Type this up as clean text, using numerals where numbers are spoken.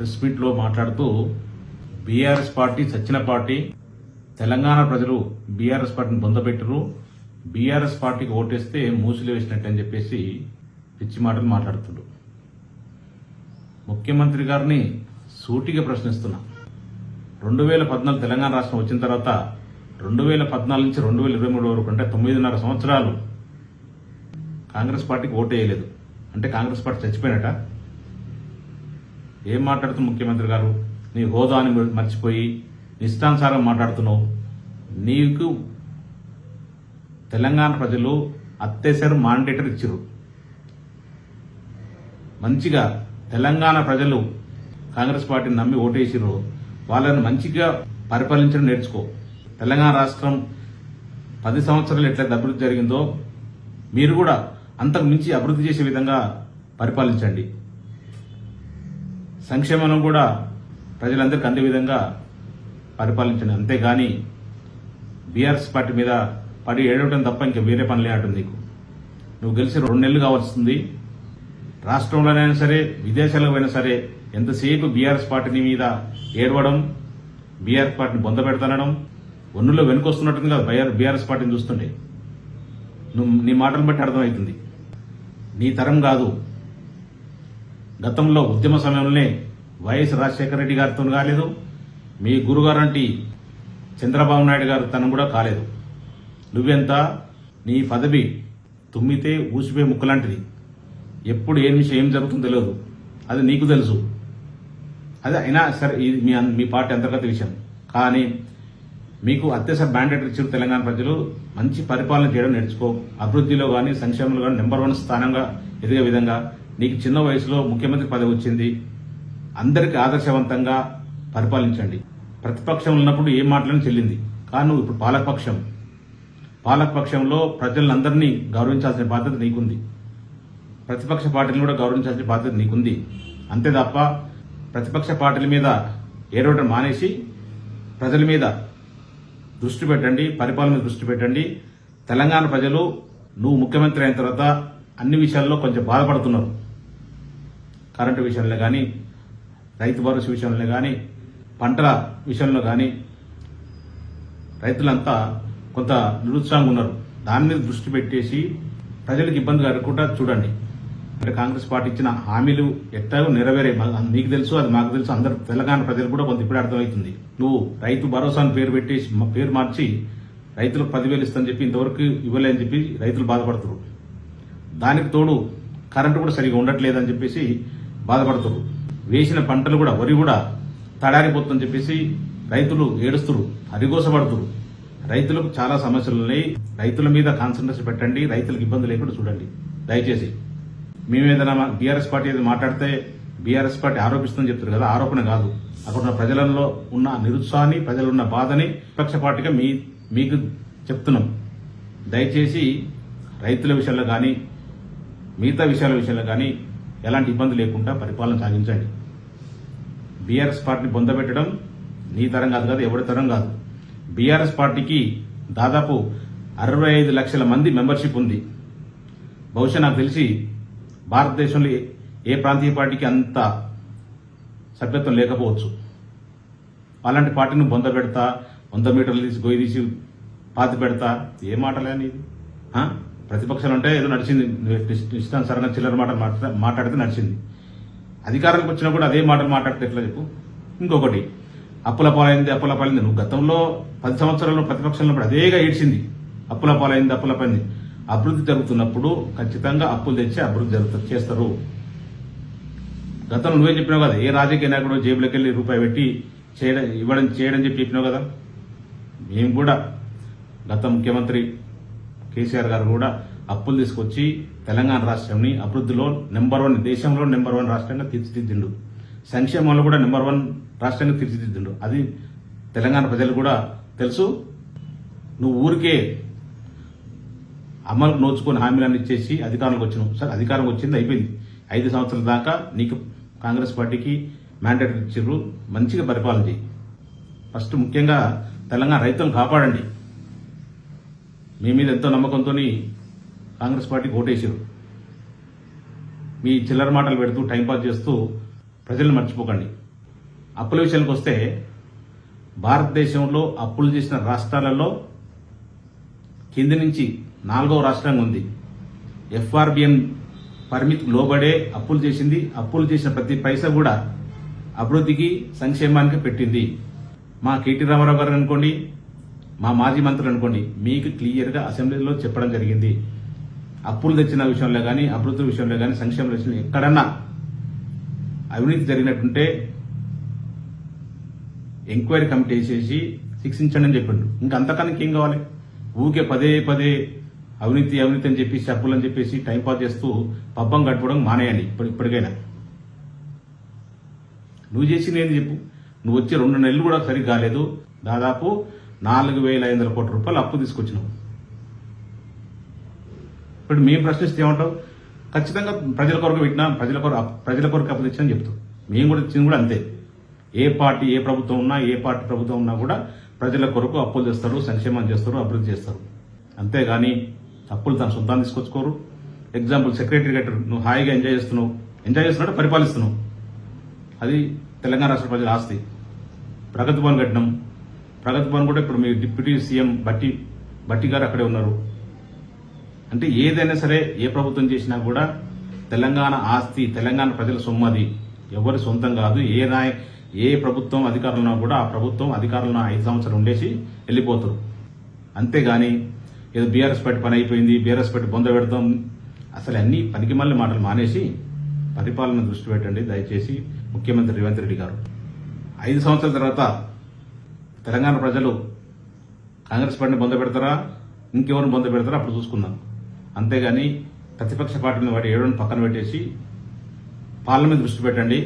Press మీట్లో మాట్లాడుతూ BRS party సచ్చిన పార్టీ, తెలంగాణ ప్రజలు బీఆర్ఎస్ పార్టీని బొందబెట్టరు, బీఆర్ఎస్ పార్టీకి ఓటేస్తే మూసిలు వేసినట్టు అని చెప్పేసి పిచ్చి మాటలు మాట్లాడుతుండ్రు. ముఖ్యమంత్రి గారిని సూటిగా ప్రశ్నిస్తున్నా. 2014 తెలంగాణ రాష్ట్రం వచ్చిన తర్వాత 2014 నుంచి 2023 వరకు అంటే 9.5 సంవత్సరాలు కాంగ్రెస్ పార్టీకి ఓటు వేయలేదు. అంటే కాంగ్రెస్ పార్టీ చచ్చిపోయినట? ఏం మాట్లాడుతున్న ముఖ్యమంత్రి గారు? నీ హోదాని మర్చిపోయి ఇష్టానుసారం మాట్లాడుతున్నావు. నీకు తెలంగాణ ప్రజలు అత్యవసర మాండేటర్ ఇచ్చారు. మంచిగా తెలంగాణ ప్రజలు కాంగ్రెస్ పార్టీని నమ్మి ఓటేసిరు. వాళ్ళని మంచిగా పరిపాలించడం నేర్చుకో. తెలంగాణ రాష్ట్రం 10 సంవత్సరాలు ఎట్లయితే అభివృద్ధి జరిగిందో మీరు కూడా అంతకు మించి అభివృద్ధి చేసే విధంగా పరిపాలించండి. సంక్షేమం కూడా ప్రజలందరికీ అందే విధంగా పరిపాలించండి. అంతేగాని బీఆర్ఎస్ పార్టీ మీద పడి ఏడవటం తప్ప ఇంకా వేరే పనులే అంటుంది. నీకు నువ్వు గెలిచి 2 నెలలు కావాల్సింది. రాష్ట్రంలోనైనా సరే విదేశాలకు అయినా సరే ఎంతసేపు బీఆర్ఎస్ పార్టీని మీద ఏడవడం, బీఆర్ఎస్ పార్టీని బొందబెడతానడం, ఒన్నులో వెనుకొస్తున్నట్టుంది కదా బీఆర్ఎస్ పార్టీని చూస్తుంటే. నువ్వు నీ మాటలు బట్టి అర్థమవుతుంది. నీ తరం కాదు. గతంలో ఉద్యమ సమయంలోనే వైఎస్ రాజశేఖర రెడ్డి గారితో కాలేదు, మీ గురుగారంటి చంద్రబాబు నాయుడు గారు తనం కూడా కాలేదు. నువ్వెంత? నీ పదవి తుమ్మితే ఊసిపోయే ముక్కలాంటిది. ఎప్పుడు ఏ విషయం ఏం జరుగుతుందో తెలియదు. అది నీకు తెలుసు. అది అయినా సరే ఇది మీ పార్టీ అంతర్గత విషయం. కానీ మీకు అత్యవసర మ్యాండేట్ ఇచ్చిన తెలంగాణ ప్రజలు మంచి పరిపాలన చేయడం నేర్చుకో. అభివృద్ధిలో కానీ సంక్షేమంలో కానీ నెంబర్ 1 స్థానంగా ఎదిగే విధంగా నీకు చిన్న వయసులో ముఖ్యమంత్రి పదవి వచ్చింది. అందరికీ ఆదర్శవంతంగా పరిపాలించండి. ప్రతిపక్షం ఉన్నప్పుడు ఏం మాటలను చెల్లింది. కానీ నువ్వు ఇప్పుడు పాలకపక్షంలో ప్రజలందరినీ గౌరవించాల్సిన బాధ్యత నీకుంది. ప్రతిపక్ష పార్టీలను కూడా గౌరవించాల్సిన బాధ్యత నీకుంది. అంతే తప్ప ప్రతిపక్ష పార్టీల మీద ఏడవడం మానేసి ప్రజల మీద దృష్టి పెట్టండి, పరిపాలన మీద దృష్టి పెట్టండి. తెలంగాణ ప్రజలు నువ్వు ముఖ్యమంత్రి అయిన తర్వాత అన్ని విషయాల్లో కొంచెం బాధపడుతున్నారు. కరెంటు విషయంలో కానీ, రైతు భరోసా విషయంలో కానీ, పంటల విషయంలో కానీ రైతులంతా కొంత నిరుత్సాహంగా ఉన్నారు. దాని మీద దృష్టి పెట్టేసి ప్రజలకు ఇబ్బంది కలగకుండా చూడండి. అంటే కాంగ్రెస్ పార్టీ ఇచ్చిన హామీలు ఎట్లాగో నెరవేరే నీకు తెలుసు, అది మాకు తెలుసు. అందరు తెలంగాణ ప్రజలు కూడా కొంత ఇప్పుడే అర్థమవుతుంది. నువ్వు రైతు భరోసాను పేరు మార్చి రైతులకు 10,000 ఇస్తానని చెప్పి ఇంతవరకు ఇవ్వలేదని చెప్పి రైతులు బాధపడుతున్నారు. దానికి తోడు కరెంటు కూడా సరిగా ఉండట్లేదని చెప్పేసి బాధపడుతున్నారు. వేసిన పంటలు కూడా వరి కూడా తడారిపోతుందని చెప్పేసి రైతులు ఏడుస్తున్నారు, హరిగోసపడుతున్నారు. రైతులకు చాలా సమస్యలు ఉన్నాయి. రైతుల మీద కాన్సన్ట్రేషన్ పెట్టండి. రైతులకు ఇబ్బంది లేకుండా చూడండి దయచేసి. మేమేదైనా బీఆర్ఎస్ పార్టీ ఏదో మాట్లాడితే బీఆర్ఎస్ పార్టీ ఆరోపిస్తుందని చెప్తారు కదా, ఆరోపణ కాదు. అక్కడ ఉన్న ప్రజలలో ఉన్న నిరుత్సాహాన్ని, ప్రజలున్న బాధని విపక్ష పార్టీగా మీకు చెప్తున్నాం. దయచేసి రైతుల విషయంలో కానీ మిగతా విషయాల విషయంలో కానీ ఎలాంటి ఇబ్బంది లేకుండా పరిపాలన సాగించండి. బీఆర్ఎస్ పార్టీని పొందబెట్టడం నీ తరం కాదు కదా, ఎవరి తరం కాదు. బీఆర్ఎస్ పార్టీకి దాదాపు 65 లక్షల మంది మెంబర్షిప్ ఉంది. బహుశా నాకు తెలిసి భారతదేశంలో ఏ ప్రాంతీయ పార్టీకి అంత సభ్యత్వం లేకపోవచ్చు. అలాంటి పార్టీని బొందబెడతా, 100 మీటర్లు తీసి గొయ్యి తీసి పాతి పెడతా, ఏ మాటలే ఇది? ప్రతిపక్షాలు అంటే ఏదో నడిచింది, ఇష్టానుసారంగా చిల్లర మాట్లాడితే నడిచింది. అధికారానికి వచ్చినా కూడా అదే మాటలు మాట్లాడితే ఎట్లా చెప్పు? ఇంకొకటి, అప్పుల పాలైంది. నువ్వు గతంలో 10 సంవత్సరాల్లో ప్రతిపక్షంలో అదేగా ఏడ్చింది. అప్పుల పాలైంది. అభివృద్ధి జరుగుతున్నప్పుడు ఖచ్చితంగా అప్పులు తెచ్చి అభివృద్ధి చేస్తారు. గతంలో నువ్వే చెప్పినావు కదా, ఏ రాజకీయ నాయకుడు జేబులోకి వెళ్ళి రూపాయి పెట్టి చేయడం చెప్పినావు కదా. మేము కూడా గత ముఖ్యమంత్రి కేసీఆర్ గారు కూడా అప్పులు తీసుకొచ్చి తెలంగాణ రాష్ట్రాన్ని అభివృద్ధిలో నెంబర్ 1, దేశంలో నెంబర్ 1 రాష్ట్రంగా తీర్చిదిద్దిండు. సంక్షేమంలో కూడా నెంబర్ 1 రాష్ట్రంగా తీర్చిదిద్దిండు. అది తెలంగాణ ప్రజలు కూడా తెలుసు. నువ్వు ఊరికే అమలు నోచుకొని హామీలను ఇచ్చేసి అధికారంలోకి వచ్చినావు. సరే, అధికారం వచ్చింది, అయిపోయింది. 5 సంవత్సరాల దాకా నీకు కాంగ్రెస్ పార్టీకి మ్యాండేట్ ఇచ్చారు. మంచిగా పరిపాలన చేయి. ఫస్ట్ ముఖ్యంగా తెలంగాణ రైతులను కాపాడండి. మీ మీద ఎంతో నమ్మకంతో కాంగ్రెస్ పార్టీకి ఓటేసారు. మీ చిల్లర మాటలు పెడుతూ టైంపాస్ చేస్తూ ప్రజలను మర్చిపోకండి. అప్పుల విషయానికి వస్తే భారతదేశంలో అప్పులు చేసిన రాష్ట్రాలలో కింది నుంచి 4వ రాష్ట్రంగా ఉంది. ఎఫ్ఆర్బిఎన్ పరిమితికి లోబడే అప్పులు చేసింది. అప్పులు చేసిన ప్రతి పైసా కూడా అభివృద్ధికి సంక్షేమానికి పెట్టింది. మా కేటీ రామారావు గారు అనుకోండి, మా మాజీ మంత్రులు అనుకోండి, మీకు క్లియర్గా అసెంబ్లీలో చెప్పడం జరిగింది. అప్పులు తెచ్చిన విషయంలో కానీ, అభివృద్ధి విషయంలో కానీ, సంక్షేమ విషయంలో ఎక్కడన్నా అవినీతి జరిగినట్టుంటే ఎంక్వైరీ కమిటీ వేసేసి శిక్షించండి అని చెప్పిండు. ఇంకా అంతకన్నా ఏం కావాలి? ఊకే పదే పదే అవినీతి అవినీతి అని చెప్పేసి, అప్పులు అని చెప్పేసి టైంపాస్ చేస్తూ పబ్బం గడపడం మానేయండి. ఇప్పటికైనా నువ్వు చేసింది ఏంది చెప్పు. నువ్వు వచ్చి 2 నెలలు కూడా సరిగ్గా కాలేదు. దాదాపు 4,500 కోట్ల రూపాయలు అప్పు తీసుకొచ్చినావు. ఇప్పుడు మేము ప్రశ్నిస్తే ఏమంటావు? ఖచ్చితంగా ప్రజల కొరకు పెట్టినా, ప్రజల కొరకు అప్పు తెచ్చినా చెప్తాం. మేము కూడా ఇచ్చింది కూడా అంతే. ఏ పార్టీ ఏ ప్రభుత్వం ఉన్నా, ఏ పార్టీ ప్రభుత్వం ఉన్నా కూడా ప్రజల కొరకు అప్పులు చేస్తారు, సంక్షేమం చేస్తారు, అభివృద్ధి చేస్తారు. అంతేగాని అప్పులు తన సొంతాన్ని తీసుకొచ్చుకోరు. ఎగ్జాంపుల్ సెక్రటరీ నువ్వు హాయిగా ఎంజాయ్ చేస్తున్నట్టు పరిపాలిస్తున్నావు. అది తెలంగాణ రాష్ట్ర ప్రజల ఆస్తి. ప్రగతి భవన్ కట్టినాం. ప్రగతి భవన్ కూడా ఇప్పుడు మీ డిప్యూటీ సీఎం బట్టి గారు అక్కడే ఉన్నారు. అంటే ఏదైనా సరే ఏ ప్రభుత్వం చేసినా కూడా తెలంగాణ ఆస్తి, తెలంగాణ ప్రజల సొమ్ము. అది ఎవరి సొంతం కాదు. ఏ ప్రభుత్వం అధికారంలో కూడా ఆ ప్రభుత్వం అధికారంలో 5 సంవత్సరాలు ఉండేసి వెళ్ళిపోతారు. అంతేగాని ఏదో బీఆర్ఎస్ పార్టీ పని అయిపోయింది, బీఆర్ఎస్ పార్టీ బొంద పెడతాం, అసలు అన్ని పనికి మళ్ళీ మాటలు మానేసి పరిపాలన దృష్టి పెట్టండి దయచేసి ముఖ్యమంత్రి రేవంత్ రెడ్డి గారు. 5 సంవత్సరాల తర్వాత తెలంగాణ ప్రజలు కాంగ్రెస్ పార్టీని బొంద పెడతారా, ఇంకెవరిని బొంద పెడతారా అప్పుడు చూసుకుందాం. అంతేగాని ప్రతిపక్ష పార్టీని వాటి ఏడుని పక్కన పెట్టేసి పార్లమెంట్ దృష్టి పెట్టండి.